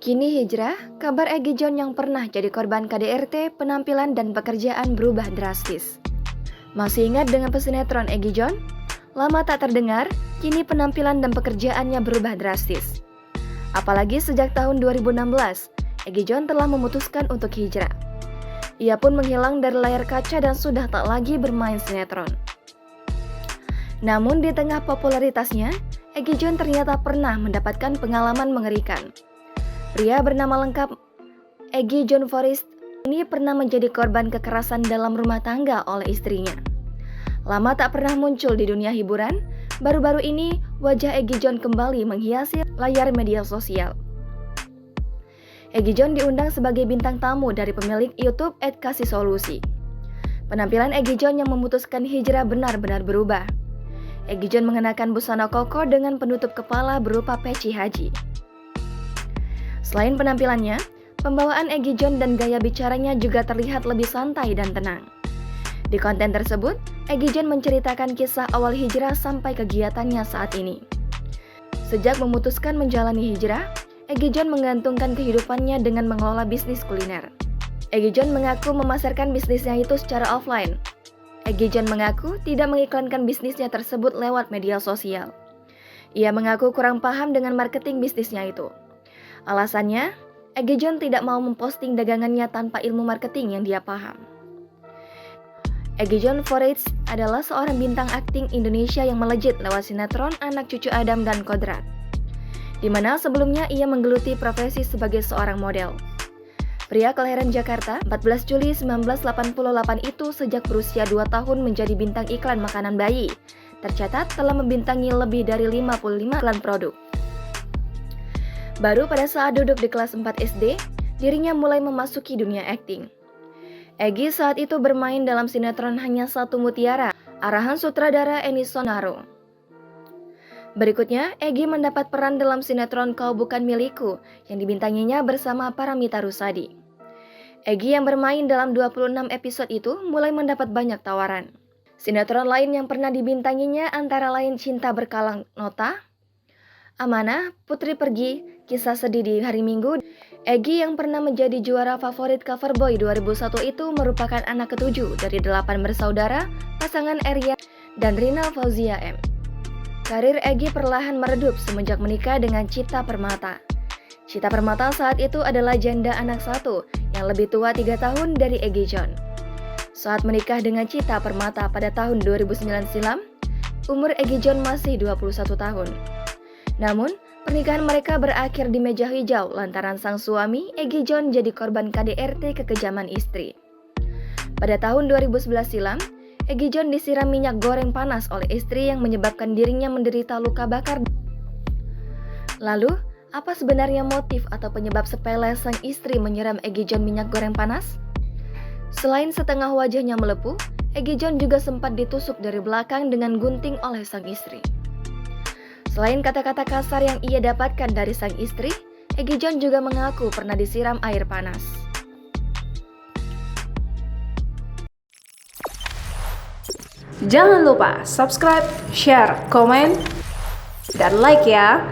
Kini hijrah, kabar Egi John yang pernah jadi korban KDRT, penampilan dan pekerjaan berubah drastis. Masih ingat dengan pesinetron Egi John? Lama tak terdengar, kini penampilan dan pekerjaannya berubah drastis. Apalagi sejak tahun 2016, Egi John telah memutuskan untuk hijrah. Ia pun menghilang dari layar kaca dan sudah tak lagi bermain sinetron. Namun di tengah popularitasnya, Egi John ternyata pernah mendapatkan pengalaman mengerikan. Pria bernama lengkap Egi John Forrest ini pernah menjadi korban kekerasan dalam rumah tangga oleh istrinya. Lama tak pernah muncul di dunia hiburan, baru-baru ini wajah Egi John kembali menghiasi layar media sosial. Egi John diundang sebagai bintang tamu dari pemilik YouTube @kasihsolusi. Penampilan Egi John yang memutuskan hijrah benar-benar berubah. Egi John mengenakan busana koko dengan penutup kepala berupa peci haji. Selain penampilannya, pembawaan Egi John dan gaya bicaranya juga terlihat lebih santai dan tenang. Di konten tersebut, Egi John menceritakan kisah awal hijrah sampai kegiatannya saat ini. Sejak memutuskan menjalani hijrah, Egi John menggantungkan kehidupannya dengan mengelola bisnis kuliner. Egi John mengaku memasarkan bisnisnya itu secara offline. Egi John mengaku tidak mengiklankan bisnisnya tersebut lewat media sosial. Ia mengaku kurang paham dengan marketing bisnisnya itu. Alasannya, Egi John tidak mau memposting dagangannya tanpa ilmu marketing yang dia paham. Egi John Forrest adalah seorang bintang akting Indonesia yang melejit lewat sinetron Anak Cucu Adam dan Kodrat, di mana sebelumnya ia menggeluti profesi sebagai seorang model. Pria kelahiran Jakarta 14 Juli 1988 itu sejak berusia 2 tahun menjadi bintang iklan makanan bayi. Tercatat telah membintangi lebih dari 55 iklan produk. Baru pada saat duduk di kelas 4 SD, dirinya mulai memasuki dunia akting. Egi saat itu bermain dalam sinetron Hanya Satu Mutiara, arahan sutradara Eni Sonaro. Berikutnya, Egi mendapat peran dalam sinetron Kau Bukan Milikku yang dibintanginya bersama Paramitha Rusady. Egi yang bermain dalam 26 episode itu mulai mendapat banyak tawaran. Sinetron lain yang pernah dibintanginya antara lain Cinta Berkalang Nota, Amanah, Putri Pergi, Kisah Sedih di Hari Minggu. Egi yang pernah menjadi juara favorit Coverboy 2001 itu merupakan anak ketujuh dari 8 bersaudara pasangan Eria dan Rina Fauzia M. Karir Egi perlahan meredup semenjak menikah dengan Cita Permata. Cita Permata saat itu adalah janda anak satu yang lebih tua 3 tahun dari Egi John. Saat menikah dengan Cita Permata pada tahun 2009 silam, umur Egi John masih 21 tahun. Namun, pernikahan mereka berakhir di meja hijau lantaran sang suami, Egi John, jadi korban KDRT kekejaman istri. Pada tahun 2011 silam, Egi John disiram minyak goreng panas oleh istri yang menyebabkan dirinya menderita luka bakar. Lalu, apa sebenarnya motif atau penyebab sepele sang istri menyiram Egi John minyak goreng panas? Selain setengah wajahnya melepuh, Egi John juga sempat ditusuk dari belakang dengan gunting oleh sang istri. Selain kata-kata kasar yang ia dapatkan dari sang istri, Egi John juga mengaku pernah disiram air panas. Jangan lupa subscribe, share, komen, dan like ya!